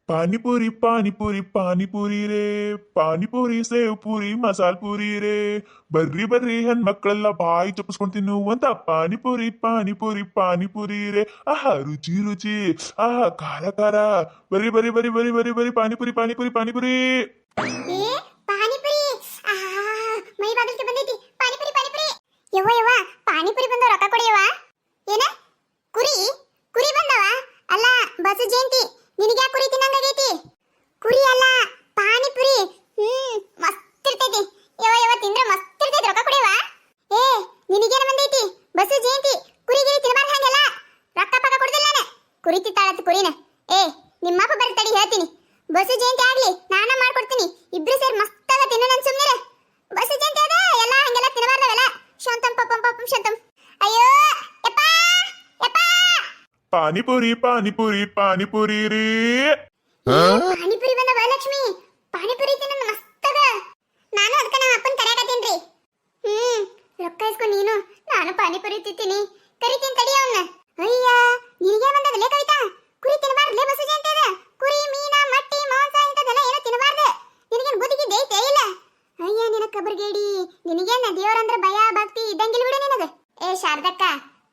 ಪಾನಿಪುರಿ ಪಾನಿಪುರಿ ಪಾನಿಪುರಿ ರೇ ಪಾನಿಪುರಿ ಸೇವ್ ಪುರಿ ಮಸಾಲ್ ಪುರಿ ರೇ ಬರ್ರಿ ಬರ್ರಿ ಹೆಣ್ಮಕ್ಳೆಲ್ಲ ಬಾಯಿ ಚಪ್ಪಿಸ್ಕೊಂಡ್ ತಿನ್ನುವಂತ ಪಾನಿಪುರಿ ಪಾನಿಪುರಿ ಪಾನಿಪುರಿ ರೇ ಆಹಾ ರುಚಿ ರುಚಿ ಆಹಾ ಖಾರ ಖಾರ ಬರ್ರಿ ಬರ್ರಿ ಬರ್ರಿ ಬರ್ರಿ ಬರ್ರಿ ಬರ್ರಿ ಪಾನಿಪುರಿ ಪಾನಿಪುರಿ ಪಾನಿಪುರಿ ಏ ಪಾನಿಪುರಿ ಮೈ ಬಾಗಿಲ್ಗೆ ಬಂದೈತಿ ಪಾನಿಪುರಿ ಪಾನಿಪುರಿ ಯವ್ವ ಯವ್ವ ಪಾನಿಪುರಿ ಬಂದ ರೊಕ್ಕ ಕೊಡಿಯವ್ವ ಏನ ಕುರಿ ಕುರಿ ಬಂದವ ಅಲ್ಲ ಬಸು ಜಯಂತಿ ನಿನಗೆ ಕುರಿ ತಿನ್ನಂಗಾಗೈತಿ ಕುರಿ ಅಲ್ಲ ಪಾನಿಪುರಿ ಮಸ್ತ್ ಇರ್ತೈತಿ ಯವ್ವ ಯವ್ವ ತಿಂದ್ರೆ ಮಸ್ತ್ ಇರ್ತೈತಿ ರೊಕ್ಕ ಕೊಡಿಯವ್ವ ಏ ನಿನಗೇನ ಬಂದೈತಿ ಬಸು ಜಯಂತಿ ಕುರಿ ಗಿರಿ ತಿನ್ನಬಾರ್ದು ಹಂಗೆಲ್ಲ ರೊಕ್ಕ ಪಕ್ಕ ಕೊಡ್ದಿಲ್ಲ ನಾನು ಕುರಿ ತಿತ್ತಾಳತ್ ಕುರಿನ ಏ ನಿಮ್ಮಪ್ಪ ಬರ್ತಾಡಿ ಹೇಳ್ತೀನಿ ಬಸು ಜಯಂತಿ ಆಗ್ಲಿ ನಾನ ಮಾಡ್ಕೊಡ್ತೀನಿ ಇಬ್ರು ಸೇರಿ ಮಸ್ತಾಗ ತಿನ್ನು ನನ್ ಸುಮ್ಮನೆ ಬಸು ಜಯಂತಿ ಅದ ಎಲ್ಲ ಹಂಗೆಲ್ಲ ತಿನ್ನಬಾರ್ದವೆಲ್ಲ ಶಾಂತಂ ಪಪಂ ಪಪಂ ಶಾಂತಂ ಅಯ್ಯೋ ಯಪ್ಪ ಯಪ್ಪ ಪಾನಿಪುರಿ ಪಾನಿಪುರಿ ಪಾನಿಪುರಿ ರೇ ಪಾನಿಪುರಿ ಬಂದವ ಲಕ್ಷ್ಮಿ ಪಾನಿಪುರಿ ತಿನ್ನ ಮಸ್ತಾಗ ನಾನು ಅದಕ್ಕ ನಮ್ಮ ಅಪ್ಪನ ಕರೆಯಕತ್ತೀನ್ರಿ ರೊಕ್ಕ ಇಸ್ಕೊಂಡು ನೀನು ನಾನು ಪಾನಿಪುರಿ ತಿಂತೀನಿ ಕರಿತೀನಿ ತಡಿ ಅವನ್ನ ಅಯ್ಯ ನಿನಗೆ ಬಂದದಲ್ಲೇ ಕವಿತಾ ಕುರಿ ತಿನ್ನಬಾರ್ದಲೇ ಬಸು ಜಯಂತಿ ಅದ ಕುರಿ ಮೀನ ಮಟ್ಟಿ ಮಾಂಸ ಇಂಥದೆಲ್ಲ ಏನೋ ತಿನ್ನಬಾರ್ದು ನಿನಗೇನು ಬುದ್ಧಿಗೆ ದೈತೆ ಇಲ್ಲ ಅಯ್ಯ ನಿನ ಕಬರ್ಗೇಡಿ ನಿನಗೇನ ದೇವರಂದ್ರೆ ಭಯ ಭಕ್ತಿ ಇದ್ದಂಗಿಲ್ಲ ಬಿಡು ನಿನಗ ಏ ಶಾರದಕ್ಕ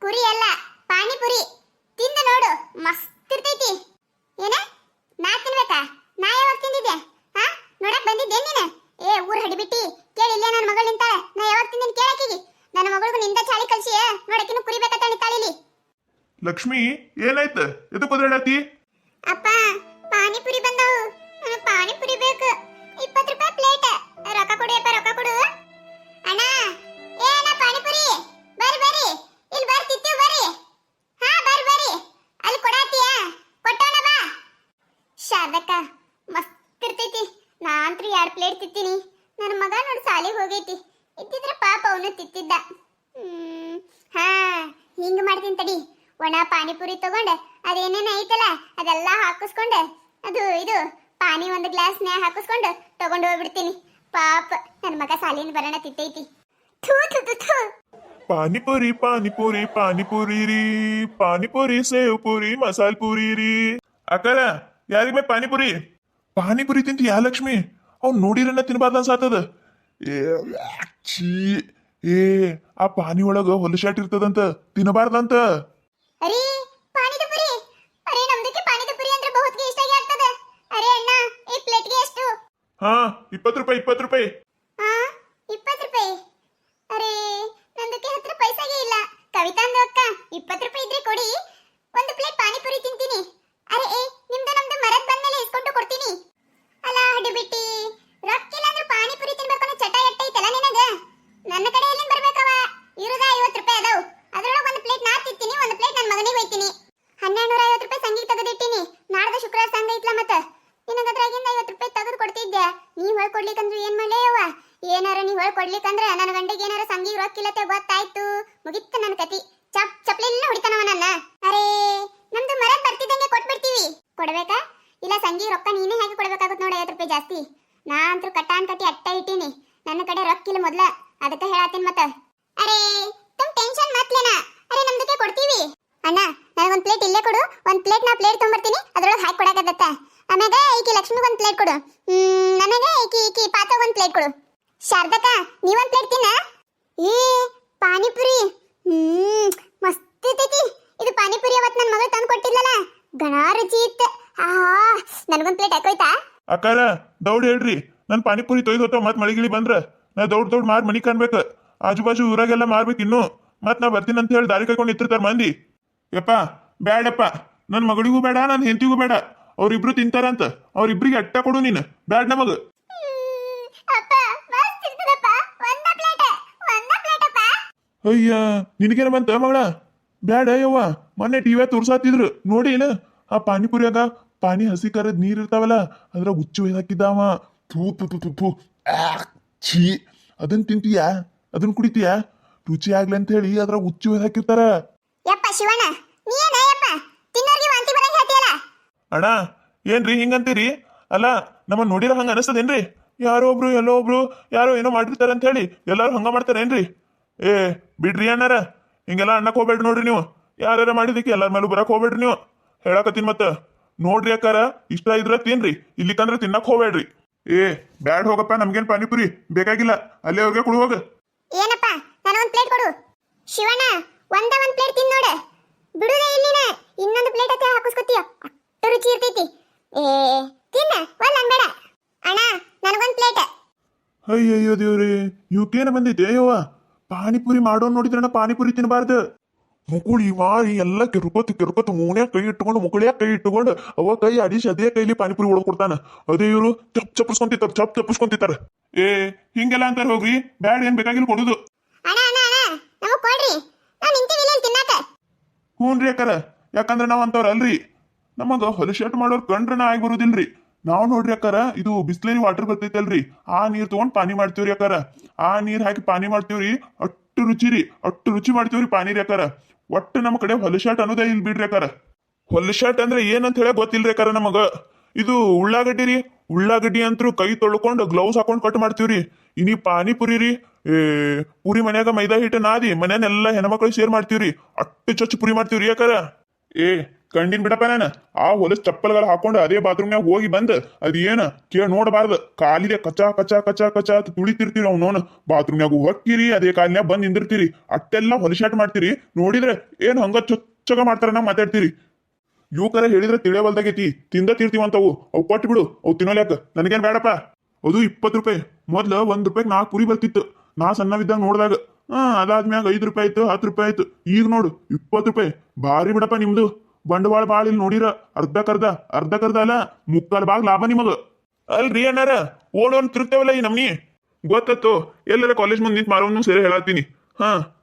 ಕುರಿ ಅಲ್ಲ ಪಾನಿಪುರಿ ತಿಂದು ನೋಡು ಮಸ್ತ್ ಇರ್ತೈತಿ ಏನ ನಾ ತಿನ್ಬೇಕಾ ನಾ ಯಾವಾಗ ತಿಂದಿದ್ದೆ ಹಾ ನೋಡಕ್ ಬಂದಿದ್ದೆ ನೀನು ಏ ಊರ್ ಹಡಿಬಿಟ್ಟಿ ಕೇಳಿಲ್ಲ ನನ್ನ ಮಗಳು ನಿಂತಾಳೆ ನಾ ಯಾವಾಗ ತಿಂದಿನಿ ಕೇಳಕ್ಕಿಗಿ ನನ್ನ ಮಗಳಿಗೂ ನಿಂದ ಚಾಳಿ ಕಲ್ಸಿ ನೋಡಕ್ಕಿನ್ನು ಕುರಿ ಬೇಕಂತ ನಿಂತಾಳಿಲಿ ಲಕ್ಷ್ಮಿ ಏನಾಯ್ತು ಎದಕ್ ಒದರಾಡತಿ ಅಪ್ಪ ಪಾನಿಪುರಿ ಬಂದವು ನನಗೆ ಪಾನಿಪುರಿ ಬೇಕು 20 ರೂಪಾಯಿ ಪ್ಲೇಟ್ ರೊಕ್ಕ ಕೊಡಿಯಪ್ಪ ರೊಕ್ಕ ಕೊಡು ಅಣ್ಣ ಏ ಅಣ್ಣ ಪಾನಿಪುರಿ ಬರ್ರಿ ಬರ್ರಿ ಇಲ್ಲಿ ಬರ್ರಿ ತಿತ್ತೀವಿ ಬರ್ರಿ ಹಾ ಬರ್ರಿ ಬರ್ರಿ ಅಲ್ಲಿ ಕೊಡಾತಿಯಾ ಕೊಟ್ಟೋಣ ಬಾ ಶಾರದಕ್ಕ ಮಸ್ತ್ ಇರ್ತೈತಿ ನಾಂತ್ರಿ 2 ಪ್ಲೇಟ್ ತಿತ್ತೀನಿ ನನ್ನ ಮಗ ನೋಡಿ ಸಾಲಿಗೆ ಹೋಗೈತಿ ಇದ್ದಿದ್ರೆ ಪಾಪ ಅವನು ತಿತ್ತಿದ್ದ ಹಾ ಹಿಂಗ ಮಾಡ್ತೀನಿ ತಡಿ ಒಣ ಪಾನಿಪುರಿ ತಗೊಂಡೆ ಅದೇನೇನ ಐತಲ್ಲ ಅದೆಲ್ಲ ಹಾಕಿಸ್ಕೊಂಡು ಅದು ಇದು ಪಾನಿ ಒಂದು ಗ್ಲಾಸ್ನೇ ಹಾಕಿಸ್ಕೊಂಡು ತಗೊಂಡು ಹೋಗ್ಬಿಡ್ತೀನಿ ಪಾಪ ನನ್ನ ಮಗ ಸಾಲಿನ ಬರೋಣ ತಿತ್ತೈತಿ ಥೂ ಥೂ ಥೂ ಥೂ ಪಾನಿಪುರಿ ಪಾನಿಪುರಿ ಪಾನಿಪುರಿ ರೀ ಪಾನಿಪುರಿ ಸೇವ್ ಪುರಿ ಮಸಾಲ್ ಪುರಿ ರೀ ಅಕ್ಕರ ಯಾರಿಗ್ ಬೇ ಪಾನಿಪುರಿ ಪಾನಿಪುರಿ ತಿಂತಿ ಯಾ ಲಕ್ಷ್ಮಿ ಅವ್ನು ನೋಡಿರನ್ನ ತಿನ್ಬಾರ್ದ ಅನ್ಸಾತದ ಏ ಛೀ ಏ ಆ ಪಾನಿ ಒಳಗ ಹೊಲಶಾಟ್ ಇರ್ತದಂತ ತಿನ್ನಬಾರ್ದಂತ ಅರೆ ಪಾನಿದ ಪುರಿ ಅರೆ ನಮ್ದಕ್ಕೆ ಪಾನಿದ ಪುರಿ ಅಂದ್ರೆ ಬಹುತ್ಗೆ ಇಷ್ಟ ಆಗ್ತದೆ ಅರೆ ಅಣ್ಣ ಈ ಪ್ಲೇಟ್ಗೆ ಎಷ್ಟು ಹಾ 20 ರೂಪಾಯಿ 20 ರೂಪಾಯಿ ಹಾ 20 ರೂಪಾಯಿ ಅರೆ ನಂದಕ್ಕೆ ಹತ್ರ ಪೈಸಾಗೆ ಇಲ್ಲ ಕವಿತಾಂದು ಅಕ್ಕ 20 ರೂಪಾಯಿ ಇದ್ರೆ ಕೊಡಿ ಒಂದು ಪ್ಲೇಟ್ ಪಾನಿಪುರಿ ತಿಂತೀನಿ ಅರೆ ಏ ನಿಮ್ದು ನಮ್ದು ಮರದ ಬಂದ್ಮೇಲೆ ಇಸ್ಕೊಂಡು ಕೊಡ್ತೀನಿ ಅಲ್ಲ ಹಡಿಬಿಟ್ಟಿ ರೊಕ್ಕಿಲ್ಲ ಅಂದ್ರೆ ಪಾನಿಪುರಿ ತಿನ್ಬೇಕು ಅನ್ನೋ ಚಟ ಎಟ್ಟೈತಲ್ಲ ನಿನಗ ನನ್ನ ಕಡೆ ಎಲ್ಲಿಂದ ಬರ್ಬೇಕವ ಇರುದ 50 ರೂಪಾಯಿ ಅದಾವು ಅದ್ರೊಳಗೆ ಒಂದು ಪ್ಲೇಟ್ ನಾ ತಿಂತೀನಿ ಒಂದು ಪ್ಲೇಟ್ ನನ್ನ ಮಗನಿಗೆ ಒಯ್ತೀನಿ 1250 ರೂಪಾಯಿ ಸಂಗಿಗೆ ತೆಗೆದಿಟ್ಟಿನಿ ನಾಡ್ದು ಶುಕ್ರವಾರ ಸಂಘ ಐತ್ಲ ಮತ್ತೆ ನಿನಗೆ ಅದ್ರಾಗಿಂದ 50 ರೂಪಾಯಿ ತೆಗೆದು ಕೊಡ್ತಿದ್ದೆ ನೀ ಹೊಳ್ ಕೊಡ್ಲಿಕ್ಕಂದ್ರೆ ಏನ್ ಮಾಡಲೇ ಯವ್ವ ಏನಾರ ನೀ ಹೊಳ್ ಕೊಡ್ಲಿಕ್ಕಂದ್ರೆ ನನ್ನ ಗಂಡಿಗೆ ಏನಾರ ಸಂಗಿಗೆ ರೊಕ್ಕಿಲ್ಲತ್ತೆ ಗೊತ್ತಾಯ್ತು ಮುಗಿತ್ತು ನನ್ನ ಕತಿ ಚಪ್ಲಿಲ್ಲ ಹೊಡಿತಾನವ ನನ್ನ ಅರೆ ನಮ್ದು ಮರದ ಬರ್ತಿದ್ದಂಗೆ ಕೊಟ್ಬಿಡ್ತೀವಿ ಕೊಡ್ಬೇಕಾ ಇಲ್ಲ ಸಂಗಿ ರೊಕ್ಕ ನೀನೇ ಹಾಕಿ ಕೊಡ್ಬೇಕಾಗುತ್ತೆ ನೋಡಿ 50 ರೂಪಾಯಿ ಜಾಸ್ತಿ ನಾ ಅಂತೂ ಕಟ್ಟಾನ್ ಕಟ್ಟಿ ಅಟ್ಟ ಇಟ್ಟೀನಿ ನನ್ನ ಕಡೆ ರೊಕ್ಕಿಲ್ಲ ಮೊದ್ಲ ಅದಕ್ಕೆ ಹೇಳತ್ತೀನಿ ಮತ್ತ ಅರೆ ತುಮ್ ಟೆನ್ಷನ್ ಮತ್ಲೇನಾ ಅರೆ ನಮ್ದಕ್ಕೆ ಕೊಡ್ತೀವಿ ಅಣ್ಣ ನನಗೊಂದು ಪ್ಲೇಟ್ ಇಲ್ಲೇ ಕೊಡು ಒಂದು ಪ್ಲೇಟ್ ನಾ ಪ್ಲೇಟ್ ತೊಗೊಂಬರ್ತೀನಿ ಅದ್ರೊಳಗೆ ಹಾಕಿ ಕೊಡಕತ್ತ ಆಮ್ಯಾಗ ಈಕಿ ಲಕ್ಷ್ಮಿಗೆ ಒಂದು ಪ್ಲೇಟ್ ಕೊಡು ನನಗೆ ಈಕಿ ಪಾತ್ರಗೆ ಒಂದು ಪ್ಲೇಟ್ ಕೊಡು ಶಾರದಕ್ಕ ನೀವೊಂದು ಪ್ಲೇಟ್ ತಿನ್ನ ಏ ಪಾನಿಪುರಿ ಮಸ್ತ್ ಇರ್ತೈತಿ ಇದು ಪಾನಿಪುರಿ ಅವತ್ತು ನನ್ನ ಮಗಳು ತಂದು ಕೊಟ್ಟಿದ್ಲಲ್ಲ ಗಣ ರುಚಿ ಇತ್ತು ನನಗೊಂದು ಪ್ಲೇಟ್ ಹಾಕೋಯ್ತಾ ಅಕ್ಕಾರ ದೌಡ್ ಹೇಳ್ರಿ ನನ್ ಪಾನಿಪುರಿ ತೊಯ್ದು ಹೋತ ಮತ್ ಮಳಿಗಿಳಿ ಬಂದ್ರ ನಾ ದೌಡ್ ಮಾರ್ ಮನಿ ಕಾಣ್ಬೇಕು ಆಜು ಬಾಜು ಊರಾಗೆಲ್ಲ ಮಾರ್ಬೇಕು ಇನ್ನು ಮತ್ ನಾ ಬರ್ತೀನಿ ಅಂತ ಹೇಳಿ ದಾರಿ ಕೈಕೊಂಡು ನಿಂತಿರ್ತಾರ ಮಂದಿ ಯಪ್ಪ ಬ್ಯಾಡಪ್ಪ ನನ್ ಮಗಳಿಗೂ ಬೇಡ ನನ್ ಹೆಂಡತಿಗೂ ಬೇಡ ಅವ್ರಿಬ್ರು ತಿಂತಾರಂತ ಅವ್ರಿಬ್ರಿಗೆ ಅಟ್ಟ ಕೊಡು ನೀನು ಬ್ಯಾಡ್ ನಮಗ ಅಯ್ಯ ನಿನಗೇನ ಬಂತ ಮಗಳ ಬ್ಯಾಡ ಯವ್ವ ಮೊನ್ನೆ ಟಿವಿಯಾಗ ತೋರ್ಸಾತಿದ್ರು ನೋಡಿ ಇಲ್ಲ ಆ ಪಾನಿಪುರಿಯಾಗ ಪಾನಿ ಹಸಿ ಕರದ್ ನೀರ್ ಇರ್ತಾವಲ್ಲ ಅದ್ರ ಹುಚ್ಚು ಹಾಕಿದ್ದಾವ ಥೂ ಥೂ ಥೂ ಥೂ ಛೀ ಅದನ್ನ ತಿಂತೀಯ ಅದನ್ನ ಕುಡಿತೀಯ ರುಚಿ ಆಗ್ಲಿ ಅಂತ ಹೇಳಿ ಅದ್ರ ಹುಚ್ಚು ಹಾಕಿರ್ತಾರ ಯಪ್ಪ ಶಿವಣ್ಣ ನೀನ ಯಪ್ಪ ತಿನ್ನೋರ್ಗೆ ವಾಂತಿ ಬರಂಗ ಹೇಳ್ತೀಯಲ್ಲ ಅಣ್ಣ ಏನ್ರಿ ಹಿಂಗಂತೀರಿ ಅಲ್ಲ ನಮ್ಮ ನೋಡಿರ ಹಂಗ ಅನಿಸ್ತದೇನ್ರಿ ಯಾರೋ ಒಬ್ರು ಎಲ್ಲೋ ಒಬ್ರು ಯಾರೋ ಏನೋ ಮಾಡಿರ್ತಾರ ಅಂತ ಹೇಳಿ ಎಲ್ಲಾರು ಹಂಗ ಮಾಡ್ತಾರೇನ್ರಿ ಏ ಬಿಡ್ರಿ ಅಣ್ಣಾರ ಹಿಂಗೆಲ್ಲ ಅನ್ನಕ್ ಹೋಗ್ಬೇಡ್ರಿ ನೋಡ್ರಿ ನೀವು ಯಾರ್ಯಾರ ಮಾಡಿದಕ್ಕೆ ಎಲ್ಲಾರ ಮೇಲೂ ಬರಕ್ ಹೋಗ್ಬೇಡ್ರಿ ನೀವು ಹೇಳಕತ್ತೀನಿ ಮತ್ತ ನೋಡ್ರಿ ಅಕ್ಕಾರ ಇಷ್ಟ ಇದ್ರ ತಿನ್ರಿ ಇಲ್ಲಿಕಂದ್ರ ತಿನ್ನಕ್ ಹೋಗ್ಬೇಡ್ರಿ. ಏ ಬ್ಯಾಡ್ ಹೋಗಪ್ಪ, ನಮ್ಗೇನ್ ಪಾನಿಪುರಿ ಬೇಕಾಗಿಲ್ಲ, ಅಲ್ಲೇ ಅವ್ರಿಗೆ ಕೊಡು ಹೋಗ. ಏನಪ್ಪ ನನಗೊಂದು ಪ್ಲೇಟ್ ಕೊಡು. ಶಿವಣ್ಣ ಒಂದ್ ಪ್ಲೇಟ್ ತಿನ್ ನೋಡ, ಬಿಡುದೇ ಇಲ್ಲಿನ. ಇನ್ನೊಂದು ಪ್ಲೇಟ್ ಹತ್ತೆ ಹಾಕಿಸ್ಕೊತೀಯ, ಅಷ್ಟು ರುಚಿ ಇರ್ತೈತಿ. ಏ ತಿನ್ನ ಒಲ್ಲ ಅನ್ಬೇಡ. ಅಣ್ಣ ನನಗೊಂದು ಪ್ಲೇಟ್. ಅಯ್ಯಯ್ಯೋ ದೇವ್ರಿ, ಇವಕ್ಕೇನ ಬಂದೈತೆ ಅಯ್ಯವ್ವ? ಪಾನಿಪುರಿ ಮಾಡೋನ್ ನೋಡಿದ್ರಣ್ಣ ಪಾನಿಪುರಿ ತಿನ್ನಬಾರ್ದು. ಮುಕುಳಿ ಮಾರಿ ಎಲ್ಲ ಕೆರ್ಕೋತ ಮೂನ್ಯಾಗ ಕೈ ಇಟ್ಕೊಂಡು ಮುಕುಳಿಯಾಗ ಕೈ ಇಟ್ಟುಕೊಂಡು ಅವ ಕೈ ಅಡಿಸಿ ಅದೇ ಕೈಲಿ ಪಾನಿಪುರಿ ಹೊಡೆದು ಕೊಡ್ತಾನ. ಅದೇ ಇವರು ಚಪ್ಪಸ್ಕೊಂತಿತ್ತಾರ. ಏ ಹಿಂಗೆಲ್ಲ ಅಂತಾರ ಹೋಗ್ರಿ, ಬ್ಯಾಡ್ ಏನ್ ಬೇಕಾಗಿಲ್ಲ ಕೊಡುದು. ಅಣ್ಣ ಅಣ್ಣ ಅಣ್ಣ ನಮಗ್ ಕೊಡ್ರಿ, ನಾವು ನಿಂತೀವಿ ಇಲ್ಲಿ ತಿನ್ನಾಕ. ಹ್ಞೂನ್ರಿ ಅಕ್ಕಾರ, ಯಾಕಂದ್ರೆ ನಾವ್ ಅಂತವ್ರ ಅಲ್ರಿ, ನಮಗ ಹೊಲಶರ್ಟ್ ಮಾಡೋರ್ ಕಂಡ್ರನ ಆಗಿ ಬರುದಿಲ್ರಿ. ನಾವು ನೋಡ್ರಿ ಅಕ್ಕಾರ, ಇದು ಬಿಸ್ಲೇರಿ ವಾಟರ್ ಬರ್ತೈತಲ್ರಿ, ಆ ನೀರ್ ತಗೊಂಡ್ ಪಾನಿ ಮಾಡ್ತೀವ್ರಿ ಅಕ್ಕಾರ. ಆ ನೀರ್ ಹಾಕಿ ಪಾನಿ ಮಾಡ್ತೀವ್ರಿ, ಅಷ್ಟು ರುಚಿ ಮಾಡ್ತೀವ್ರಿ ಪಾನಿ ರೀ ಅಕ್ಕಾರ. ಒಟ್ಟು ನಮ್ಮ ಕಡೆ ಹೊಲಶರ್ಟ್ ಅನ್ನೋದೇ ಇಲ್ ಬಿಡ್ರಿ ಅಕ್ಕಾರ. ಹೊಲಶರ್ಟ್ ಅಂದ್ರೆ ಏನಂತ ಹೇಳ ಗೊತ್ತಿಲ್ರಿ ಅಕ್ಕಾರ ನಮಗ. ಇದು ಉಳ್ಳಾಗಡ್ಡಿ ರೀ, ಉಳ್ಳಾಗಡ್ಡಿ ಅಂತೂ ಕೈ ತೊಳ್ಕೊಂಡು ಗ್ಲೌಸ್ ಹಾಕೊಂಡ್ ಕಟ್ ಮಾಡ್ತೀವ್ರಿ. ಇನಿ ಪಾನಿಪುರಿ ರೀ, ಪುರಿ ಮನ್ಯಾಗ ಮೈದಾ ಹಿಟ್ಟು ನಾದಿ ಮನ್ಯಾನೆಲ್ಲ ಹೆಣ್ಮಕ್ಳು ಸೇರ್ ಮಾಡ್ತೀವ್ರಿ, ಅಟ್ಟು ಚೊಚ್ಚ ಪುರಿ ಮಾಡ್ತೀವ್ರಿ ಯಾಕಾರ. ಏ ಕಂಡಿನ್ ಬಿಡಪ್ಪ, ನಾನು ಆ ಹೊಲಸ್ ಚಪ್ಪಲ್ಗಳ ಹಾಕೊಂಡು ಅದೇ ಬಾತ್ರೂಮ್ನಾಗ ಹೋಗಿ ಬಂದ್ ಅದೇನ ಕೇಳಿ ನೋಡಬಾರ್ದು, ಕಾಲಿಗೆ ಕಚಾ ಕಚಾ ಕಚಾ ಕಚಾ ಅಂತ ತುಳಿತಿರ್ತೀರಿ. ಅವ್ನೋನ್ ಬಾತ್ರೂಮ್ನಾಗ ಹೊಕ್ಕಿರಿ, ಅದೇ ಕಾಲಿನ್ಯಾಗ ಬಂದ್ ನಿಂದಿರ್ತೀರಿ, ಅಟ್ಟೆಲ್ಲ ಹೊಲಶಾಟ್ ಮಾಡ್ತೀರಿ. ನೋಡಿದ್ರೆ ಏನ್ ಹಂಗ ಚೊಚ್ಚಗ ಮಾಡ್ತಾರ ನಾ ಮಾತಾಡ್ತೀರಿ. ಯುವಕರ ಹೇಳಿದ್ರೆ ತಿಳಿಯವಲ್ದಾಗೈತಿ, ತಿಂತೀವಂತವು, ಅವು ಕೊಟ್ಟು ಬಿಡು, ಅವು ತಿನ್ನೋಲ್ಯಾಕ ನನಗೇನ್ ಬೇಡಪ್ಪ. ಅದು 20 ರೂಪಾಯಿ, ಮೊದ್ಲು 1 ರೂಪಾಯಿಗೆ 4 ಪುರಿ ಬರ್ತಿತ್ತು ನಾ ಸಣ್ಣವಿದ್ದಾಗ ನೋಡಿದಾಗ. ಅದಾದ್ಮ್ಯಾಗ 5 ರೂಪಾಯಿ ಆಯ್ತು, 10 ರೂಪಾಯಿ ಆಯ್ತು, ಈಗ ನೋಡು 20 ರೂಪಾಯಿ. ಭಾರಿ ಬಿಡಪ್ಪ ನಿಮ್ದು ಬಂಡವಾಳ ಬಾಳ. ಇಲ್ಲಿ ನೋಡಿರ ಅರ್ಧಕ್ಕರ್ಧ ಅಲ್ಲ ಮುಕ್ಕಾಲ್ ಭಾಗ ಲಾಭ ನಿಮಗ ಅಲ್ರಿ ಅಣ್ಣಾರ. ಓಡೋನ್ ತಿರುಗ್ತೇವಲ್ಲ ಈ ನಮ್ನಿ ಗೊತ್ತತ್ತು. ಎಲ್ಲರ ಕಾಲೇಜ್ ಮುಂದೆ ನಿಂತು ಮಾರೋನು ಸೇರಿ ಹೇಳತ್ತೀನಿ.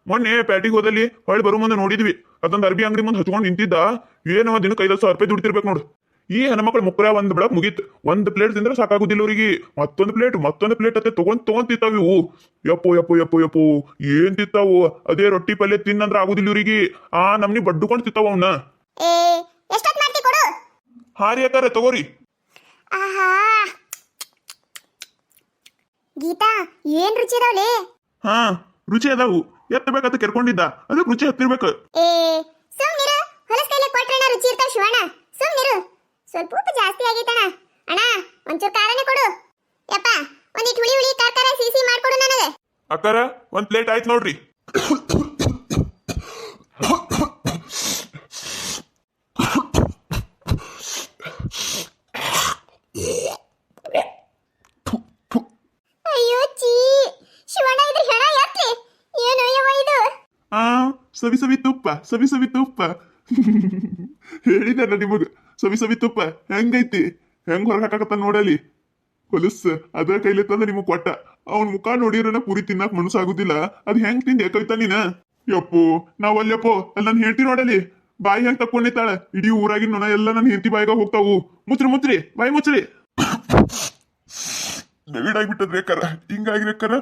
ಮೊನ್ನೆ ಪ್ಯಾಟಿಗೆ ಹೋದಲ್ಲಿ ಹೊಳ್ಳಿ ಬರೋ ಮುಂದೆ ನೋಡಿದ್ವಿ, ಅದೊಂದು ಅರ್ಬಿ ಅಂಗಡಿ ಮುಂದೆ ಹಚ್ಕೊಂಡು ನಿಂತಿದ್ದ. ಏನೋ ದಿನಕ್ಕೆ 5,000 ರೂಪಾಯಿ ದುಡ್ತಿರ್ಬೇಕು ನೋಡು. ಈ ಹೆಣ್ಮಕ್ಳು ಮುಕ್ರ ಒಂದ್ ಬೆಳಕ್ ಮುಗೀತ್. 1 ಪ್ಲೇಟ್ ತಿಂದ್ರೆ ಸಾಕಾಗುದಿಲ್ಲ ಅವ್ರಿಗೆ, ಮತ್ತೊಂದು ಪ್ಲೇಟ್ ಅತ್ತೆ ತಗೊಂಡ್ ಇವು. ಯಪ್ಪೋ ಏನ್ ತಿತ್ತಾವು? ಅದೇ ರೊಟ್ಟಿ ಪಲ್ಯ ತಿನ್ನಂದ್ರ ಆಗುದಿಲ್ಲ ಇವ್ರಿಗೆ. ಆ ನಮ್ನಿ ಬಡ್ಡುಕೊಂಡ್ ತಿತ್ತಾವ ಅವನ್ನ. ಎಷ್ಟೊತ್ ಮಾಡ್ತಿ ಕೊಡು. ಹಾರಿ ಅಕ್ಕಾರ ತಗೋರಿ. ಆಹಾ ಗೀತಾ ಏನ್ ರುಚಿ ಇದಾವಲೇ. ರುಚಿ ಅದಾವು, ಎತ್ತಬೇಕಂತ ಕೆರ್ಕೊಂಡಿದ್ದ, ಅದಕ್ಕೆ ರುಚಿ ಹತ್ತಿರ್ಬೇಕು. ಸುಮ್ನಿರು, ಹೊಲಸ್ ಕೈಲಿ ಕೊಟ್ರಣ್ಣ ರುಚಿ ಇರ್ತಾವ. ಶಿವಣ್ಣ ಸುಮ್ನಿರು, ಸ್ವಲ್ಪ ಉಪ್ಪು ಜಾಸ್ತಿ ಆಗೈತಣ್ಣ. ಅಣ್ಣ ಒಂಚೂರು ಖಾರನೇ ಕೊಡು. ಯಪ್ಪ ಒಂದಿಟ್ಟು ಹುಳಿ ಖಾರ ಸಿಹಿ ಮಾಡ್ಕೊಡು ನನಗೆ. ಅಕ್ಕಾರ 1 ಪ್ಲೇಟ್ ಆಯ್ತು ನೋಡ್ರಿ. ಅಯ್ಯೋ ಚೀ ಶಿವಣ್ಣ, ಇದ್ರ ಹೆಣ ಯಾತ್ರಿ ಏನು ಯವ್ವ ಇದು? ಸವಿ ತುಪ್ಪ ಹೇಳಿದಲ್ಲ ನಿಮಗ. ಸವಿ ತುಪ್ಪ ಹೆಂಗೈತಿ, ಹೆಂಗ್ ಹೊರಗೆ ಹಾಕಕತ್ತ ನೋಡಲಿ. ಹೊಲಸ್ ಅದ ಕೈಲಿ ತಂದ ನಿಮಗ್ ಕೊಟ್ಟ. ಅವನ್ ಮುಖ ನೋಡಿರನ ಪುರಿ ತಿನ್ನಕ್ ಮನಸ್ಸಾಗುದಿಲ್ಲ. ಅದ್ ಹೆಂಗ್ ತಿಂದೆ ಕವಿತಾ ನೀನ? ಯಪ್ಪೋ ನಾವಲ್ಲಪ್ಪೋ, ಅಲ್ಲಿ ನನ್ ಹೆಂಡತಿ ನೋಡಲಿ ಬಾಯಿ ಹೆಂಗ್ ತಕ್ಕೊಂಡಿತ್ತಾಳ. ಇಡೀ ಊರಾಗಿನ ನೊಣ ಎಲ್ಲ ನನ್ನ ಹೆಂಡತಿ ಬಾಯಿಗ ಹೋಗ್ತಾವು. ಮುಚ್ಚ್ರಿ ಬಾಯಿ ಮುಚ್ಚ್ರಿ. ನೆಗಡಾಗ್ಬಿಟ್ಟದ್ರಿ ಅಕ್ಕಾರ, ಹಿಂಗಾಗ್ರಿ ಅಕ್ಕಾರ.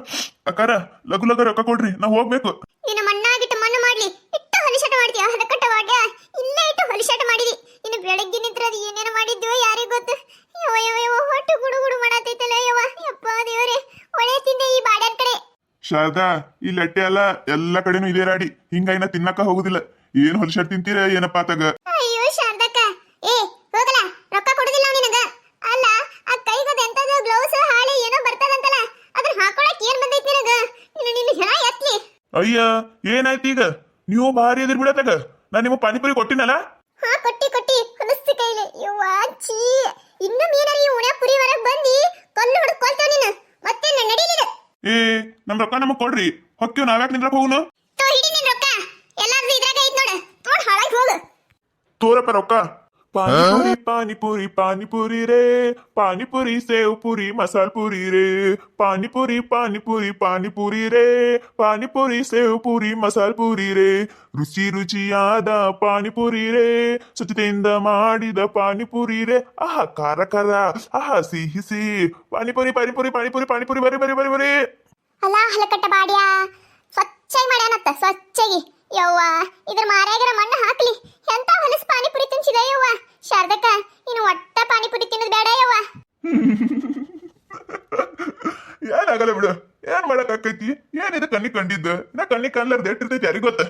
ಅಕ್ಕಾರ ಲಗು ರೊಕ್ಕ ಕೊಡ್ರಿ, ನಾ ಹೋಗ್ಬೇಕು. ನಿನ್ನ ಮಣ್ಣಾಗಿಟ್ಟು ಮಣ್ಣು ಮಾಡ್ಲಿ, ಇಟ್ಟು ಹೊಲಿಶಾಟ ಮಾಡ್ತೀಯ? ಹದಕಟ್ಟ ವಾಡ್ಯ ಇಲ್ಲೇ ಇಟ್ಟು ಹೊಲಿಶಾಟ ಮಾಡಿದಿ. ಇನ್ನು ಬೆಳಗ್ಗೆ ನಿಂತ್ರ ಅದು ಏನೇನು ಮಾಡಿದ್ಯೋ ಯಾರಿಗ್ ಗೊತ್ತು. ಹೊಟ್ಟು ಗುಡು ಮಾಡತೈತಲ್ಲ ಯವ್ವ. ಯಪ್ಪ ದೇವ್ರೆ, ಒಳ್ಳೆ ತಿಂದೆ ಈ ಬಾಡ್ಯಾನ್ ಕಡೆ. ಶಾರದಾ, ಈ ಲಟ್ಟೆ ಅಲ್ಲ ಎಲ್ಲ ಕಡೆನೂ ಇದೇ ರಾಡಿ, ಹಿಂಗಾಗಿನ ತಿನ್ನಕ ಹೋಗುದಿಲ್ಲ. ಏನ್ ಹೊಲಶಾಟ್ ತಿಂತೀರ ಏನಪ್ಪಾ ತಗ. ಅಯ್ಯೋ ಶಾರದಕ್ಕ, ಹೋಗಲ್ಲ, ರೊಕ್ಕ ಕೊಡುದಿಲ್ಲ ನಿನಗ. ಅಲ್ಲ ಆ ಕೈಗದ ಎಂತದ ಗ್ಲೌಸ್ ಹಾಳೆ ಏನೋ ಬರ್ತದಂತಲ್ಲ, ಅದ್ರ ಹಾಕೊಳಕ್ ಏನ್ ಬಂದೈತಿ ನಿನಗ? ನಿನ್ನ ಹೆಣ ಎತ್ಲಿ. ಅಯ್ಯ ಏನಾಯ್ತು ಈಗ? ನೀವು ಭಾರಿ ಎದಿರ್ ಬಿಡತ್ತಾಗ. ನಾ ನಿಮ್ಮ ಪಾನಿಪುರಿ ಕೊಟ್ಟಿನಲ್ಲ. ಕೊಟ್ಟಿ ಹೊಲಸ್ತಿ ಕೈಲಿ. ಯವ್ವಾ ಚೀ, ಇನ್ನು ಮೀನರಿ ಉಣ್ಯಾ ಪುರಿ ಹೊರಗ್ ಬಂದಿ ಕಲ್ಲು ಹೊಡೆದ್ ಕೊಲ್ತಾವ ನೀನು. ಮತ್ತೆ ನಡೀಲಿಲ್ಲ. ನಮ್ ರೊಕ್ಕ ನಮಗ್ ಕೊಡ್ರಿ, ಹೊಕ್ಕಿವ್ ನಾವ್ಯಾಕ್ ನಿಂದ್ರಕ್ ಹೋಗುನು? ಹಿಡಿ ನಿನ್ ರೊಕ್ಕ, ಎಲ್ಲಾರ್ದು ಇದ್ರಾಗ ಐತ್ ನೋಡ್ ಹಾಳಾಗಿ ಹೋಗು. ತೋರಪ್ಪ ರೊಕ್ಕ. ಪಾನಿಪುರಿ ರೇ, ಪಾನಿಪುರಿ ಸೇವ್ ಪುರಿ ಮಸಾಲ್ ಪುರಿ ರೇ, ಪಾನಿಪುರಿ ರೇ, ಪಾನಿಪುರಿ ಸೇವ್ ಪುರಿ ಮಸಾಲ್ ಪುರಿ ರೇ, ರುಚಿಯಾದ ಪಾನಿಪುರಿ ರೇ, ಸ್ವಚ್ಛತೆಯಿಂದ ಮಾಡಿದ ಪಾನಿಪುರಿ ರೇ, ಆಹಾ ಖಾರ, ಆಹಾ ಸಿಹಿ, ಪಾನಿಪುರಿ ಬರಿ. ಅಲ್ಲ ಹಲಕಟ್ಟ ಬಾಡ್ಯಾ, ಸ್ವಚ್ಛಾಗಿ ಮಾಡ್ಯಾನತ್ತ, ಸ್ವಚ್ಛಾಗಿ. ಯವ್ವ ಇದ್ರ ಮಾರ್ಯಾಗರ ಮಣ್ಣು ಹಾಕ್ಲಿ. ಎಂತ ಹೊಲಸ್ ಪಾನಿಪುರಿ ತಿನ್ಸಿದ ಯವ್ವ. ಶಾರದಕ್ಕ, ಇನ್ನು ಒಟ್ಟ ಪಾನಿಪುರಿ ತಿನ್ನೋದು ಬೇಡ ಯವ್ವ. ಏನಾಗಲ್ಲ ಬಿಡು, ಏನ್ ಮಾಡಕ್ ಆಕೈತಿ? ಏನಿದೆ ಕಣ್ಣಿಗೆ ಕಂಡಿದ್ದು, ನಾ ಕಣ್ಣಿಗೆ ಕಾಣ್ಲಾರ್ದು ಎಟ್ಟಿರ್ತೈತಿ ಯಾರಿಗ್ ಗೊತ್ತ.